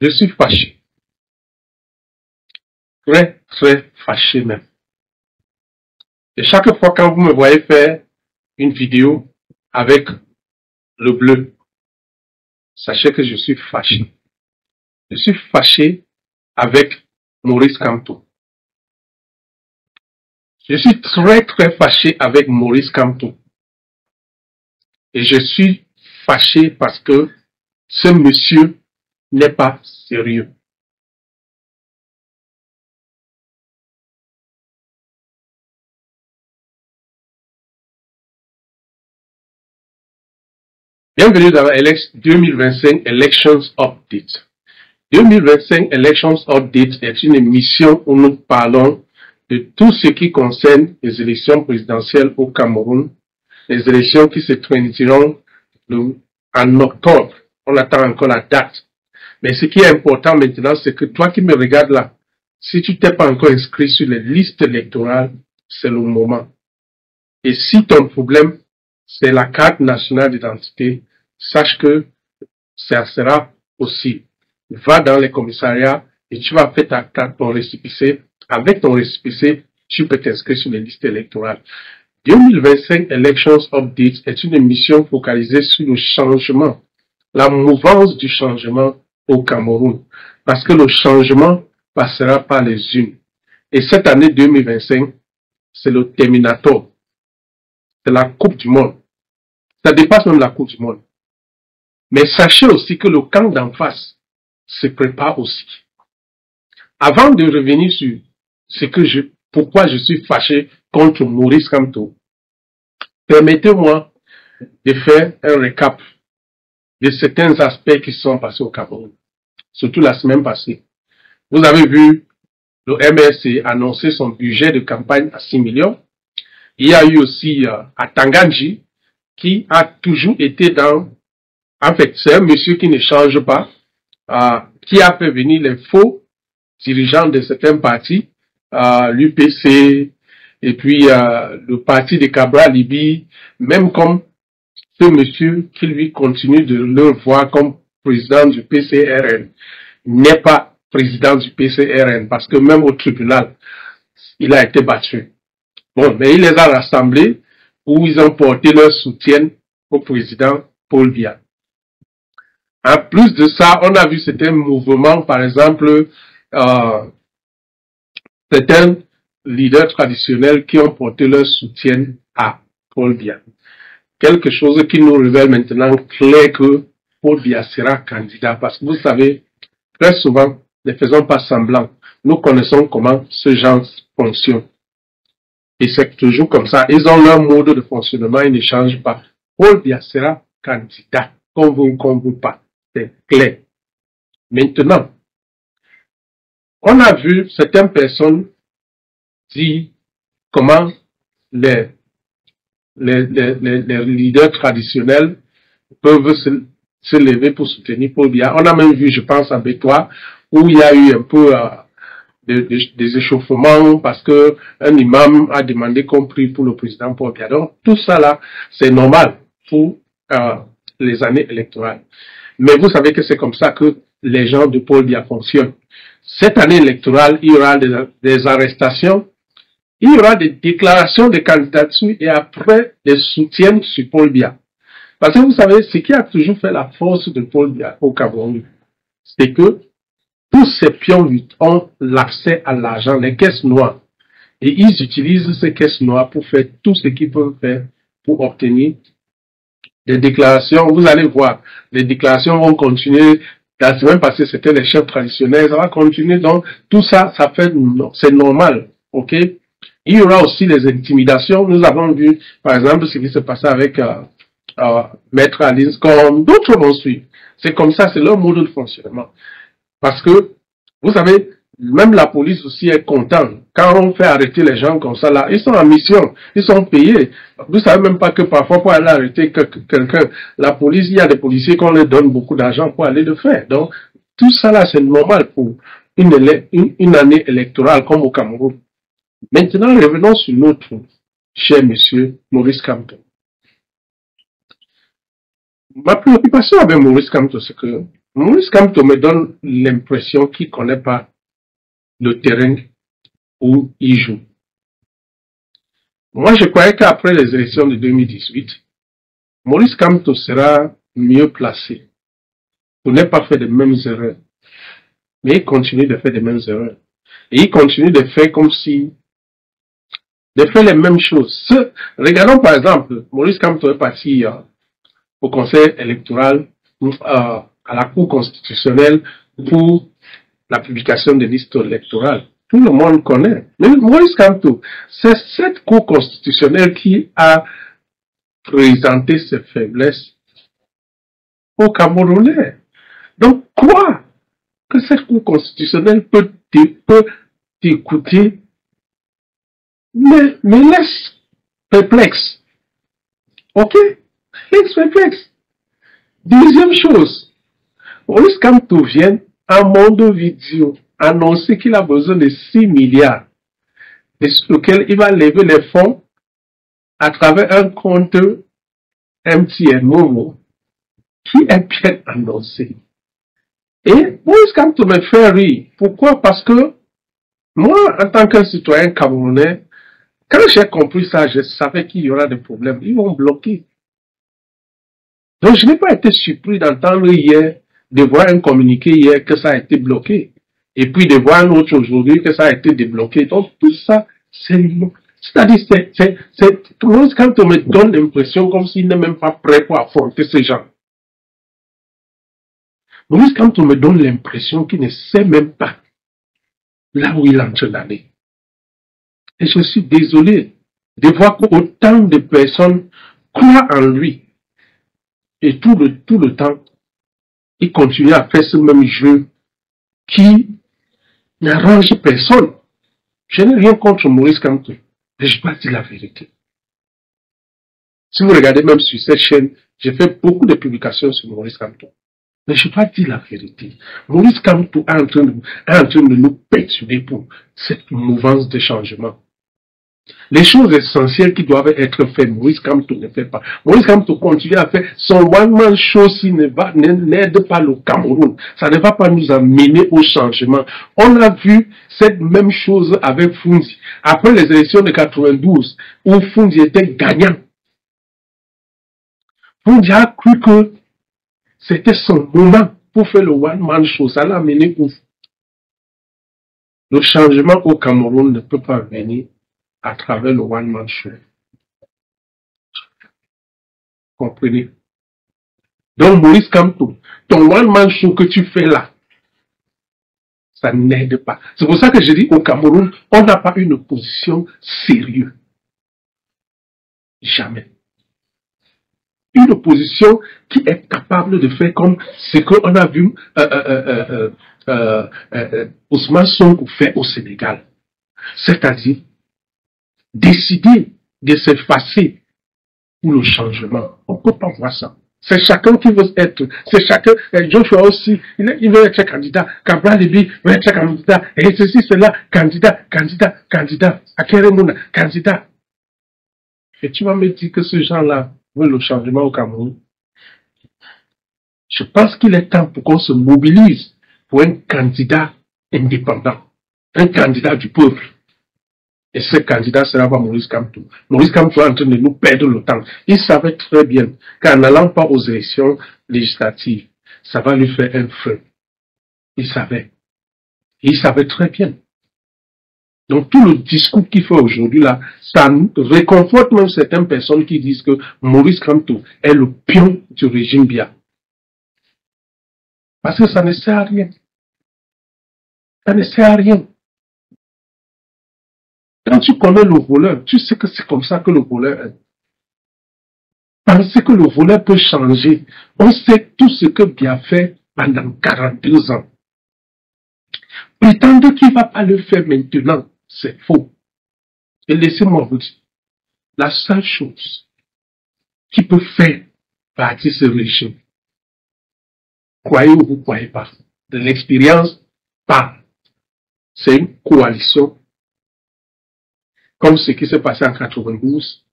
Je suis fâché. Très, très fâché même. Et chaque fois quand vous me voyez faire une vidéo avec le bleu, sachez que je suis fâché. Je suis fâché avec Maurice Kamto. Je suis très, très fâché avec Maurice Kamto. Et je suis fâché parce que ce monsieur n'est pas sérieux. Bienvenue dans la 2025 Elections Update. 2025 Elections Update est une émission où nous parlons de tout ce qui concerne les élections présidentielles au Cameroun, les élections qui se tiendront en octobre. On attend encore la date. Mais ce qui est important maintenant, c'est que toi qui me regardes là, si tu t'es pas encore inscrit sur les listes électorales, c'est le moment. Et si ton problème, c'est la carte nationale d'identité, sache que ça sera possible. Va dans les commissariats et tu vas faire ton récépissé. Avec ton récépissé, tu peux t'inscrire sur les listes électorales. 2025 Elections Update est une émission focalisée sur le changement, la mouvance du changement au Cameroun. Parce que le changement passera par les urnes. Et cette année 2025, c'est le Terminator. C'est la Coupe du Monde. Ça dépasse même la Coupe du Monde. Mais sachez aussi que le camp d'en face se prépare aussi. Avant de revenir sur pourquoi je suis fâché contre Maurice Kamto, permettez-moi de faire un récap de certains aspects qui sont passés au Cameroun, surtout la semaine passée. Vous avez vu le MRC annoncer son budget de campagne à 6 millions. Il y a eu aussi Atanganji qui a toujours été en fait, c'est un monsieur qui ne change pas, qui a fait venir les faux dirigeants de certains partis, l'UPC, et puis le parti de Cabral Libi, même comme ce monsieur qui lui continue de le voir comme président du PCRN, n'est pas président du PCRN, parce que même au tribunal, il a été battu. Bon, mais il les a rassemblés où ils ont porté leur soutien au président Paul Biya. En plus de ça, on a vu certains mouvements, par exemple, certains leaders traditionnels qui ont porté leur soutien à Paul Biya. Quelque chose qui nous révèle maintenant clair que Paul Biya sera candidat. Parce que vous savez, très souvent, ne faisons pas semblant. Nous connaissons comment ce genre fonctionne. Et c'est toujours comme ça. Ils ont leur mode de fonctionnement, ils ne changent pas. Paul Biya sera candidat, qu'on veut pas. C'est clair. Maintenant, on a vu certaines personnes dire comment les leaders traditionnels peuvent se lever pour soutenir Paul Biya. On a même vu, je pense, à Bétois, où il y a eu un peu des échauffements parce que un imam a demandé qu'on prie pour le président Paul Biya. Donc, tout ça là, c'est normal pour les années électorales. Mais vous savez que c'est comme ça que les gens de Paul Biya fonctionnent. Cette année électorale, il y aura des arrestations, il y aura des déclarations de candidature et après des soutiens sur Paul Biya. Parce que vous savez, ce qui a toujours fait la force de Paul Biya au Cameroun, c'est que tous ces pions ont l'accès à l'argent, les caisses noires. Et ils utilisent ces caisses noires pour faire tout ce qu'ils peuvent faire pour obtenir des déclarations. Vous allez voir, les déclarations vont continuer. La semaine passée, c'était les chefs traditionnels. Ça va continuer. Donc, tout ça, c'est normal. OK? Il y aura aussi les intimidations. Nous avons vu, par exemple, ce qui se passait avec Maître Alinscom. D'autres vont suivre. C'est comme ça, c'est leur mode de fonctionnement. Parce que, vous savez, même la police aussi est contente. Quand on fait arrêter les gens comme ça, là, ils sont en mission, ils sont payés. Vous savez même pas que parfois pour aller arrêter quelqu'un, la police, il y a des policiers qu'on leur donne beaucoup d'argent pour aller le faire. Donc, tout ça là, c'est normal pour une année électorale comme au Cameroun. Maintenant, revenons sur notre cher monsieur Maurice Kamto. Ma préoccupation avec Maurice Kamto, c'est que Maurice Kamto me donne l'impression qu'il ne connaît pas le terrain où il joue. Moi, je croyais qu'après les élections de 2018, Maurice Kamto sera mieux placé pour ne pas faire les mêmes erreurs. Mais il continue de faire les mêmes erreurs. Et il continue de faire comme si, de faire les mêmes choses. Regardons par exemple, Maurice Kamto est parti au conseil électoral, à la Cour constitutionnelle pour la publication des listes électorales. Tout le monde connaît. Mais Maurice Kamto, c'est cette Cour constitutionnelle qui a présenté ses faiblesses aux Camerounais. Donc, quoi que cette Cour constitutionnelle peut t'écouter, mais laisse perplexe. Ok? Laisse perplexe. Deuxième chose, Maurice Kamto vient à Mondo Vidéo annoncer qu'il a besoin de 6 milliards, et sur lequel il va lever les fonds à travers un compte MTN Momo qui est bien annoncé. Et Maurice Kamto me fait rire. Pourquoi? Parce que moi, en tant qu'un citoyen camerounais, quand j'ai compris ça, je savais qu'il y aura des problèmes. Ils vont bloquer. Donc, je n'ai pas été surpris d'entendre hier, de voir un communiqué hier que ça a été bloqué. Et puis de voir un autre aujourd'hui que ça a été débloqué. Donc, tout ça, c'est-à-dire, Maurice Kamto me donne l'impression comme s'il n'est même pas prêt pour affronter ces gens. Maurice Kamto me donne l'impression qu'il ne sait même pas là où il est en train d'aller. Et je suis désolé de voir qu'autant de personnes croient en lui. Et tout le temps, il continue à faire ce même jeu qui n'arrange personne. Je n'ai rien contre Maurice Kamto, mais je dois dire la vérité. Si vous regardez même sur cette chaîne, j'ai fait beaucoup de publications sur Maurice Kamto. Mais je dois dire la vérité. Maurice Kamto est en train de nous perturber pour cette mouvance de changement. Les choses essentielles qui doivent être faites, Maurice Kamto ne fait pas. Maurice Kamto continue à faire son one-man show s'il n'aide pas le Cameroun. Ça ne va pas nous amener au changement. On a vu cette même chose avec Funzi. Après les élections de 92, où Funzi était gagnant. Funzi a cru que c'était son moment pour faire le one-man show. Ça l'a amené où? Le changement au Cameroun ne peut pas venir à travers le one-man show. Comprenez? Donc, Maurice Kamto, ton one-man show que tu fais là, ça n'aide pas. C'est pour ça que je dis au Cameroun, on n'a pas une position sérieuse. Jamais. Une opposition qui est capable de faire comme ce qu'on a vu Ousmane Sonko faire au Sénégal. C'est-à-dire décider de s'effacer pour le changement. On ne peut pas voir ça. C'est chacun qui veut être. C'est chacun. Joshua aussi, il veut être candidat. Kabra Libi veut être candidat. Et ceci, cela, candidat. Akeremuna, candidat. Et tu vas me dire que ce gens-là veulent le changement au Cameroun. Je pense qu'il est temps pour qu'on se mobilise pour un candidat indépendant. Un candidat du peuple. Et ce candidat sera pas Maurice Kamto. Maurice Kamto est en train de nous perdre le temps. Il savait très bien qu'en n'allant pas aux élections législatives, ça va lui faire un feu. Il savait. Il savait très bien. Donc tout le discours qu'il fait aujourd'hui là, ça réconforte même certaines personnes qui disent que Maurice Kamto est le pion du régime Biya. Parce que ça ne sert à rien. Ça ne sert à rien. Quand tu connais le voleur, tu sais que c'est comme ça que le voleur est. Penser que le voleur peut changer. On sait tout ce que Biya fait pendant 42 ans. Prétendre qu'il ne va pas le faire maintenant, c'est faux. Et laissez-moi vous dire, la seule chose qui peut faire partir ce régime, croyez ou vous ne croyez pas, de l'expérience, pas. C'est une coalition comme ce qui s'est passé en 92,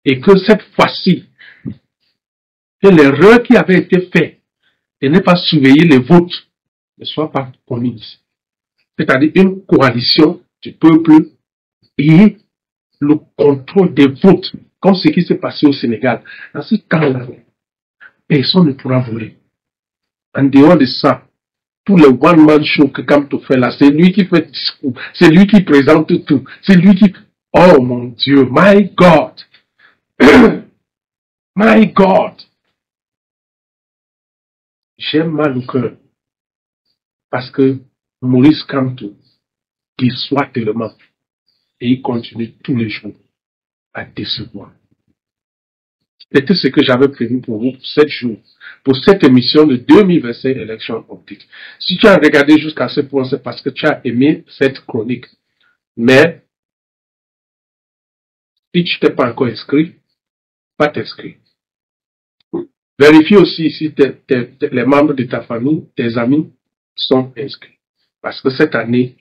et que cette fois-ci, que l'erreur qui avait été faite de ne pas surveiller les votes ne soit pas commise. C'est-à-dire une coalition du peuple et le contrôle des votes, comme ce qui s'est passé au Sénégal. Dans ce cas-là, personne ne pourra voler. En dehors de ça, tous les one-man show que Kamto fait là, c'est lui qui fait discours, c'est lui qui présente tout, c'est lui qui... Oh mon Dieu, my God! My God! J'ai mal au cœur parce que Maurice Kamto déçoit tellement et il continue tous les jours à décevoir. C'était ce que j'avais prévu pour vous pour 7 jours, pour cette émission de 2025 élection optique. Si tu as regardé jusqu'à ce point, c'est parce que tu as aimé cette chronique. Mais, si tu t'es pas encore inscrit, pas t'inscrire. Vérifie aussi si les membres de ta famille, tes amis sont inscrits. Parce que cette année,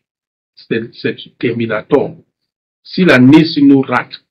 c'est terminatoire. Si l'année nous rate,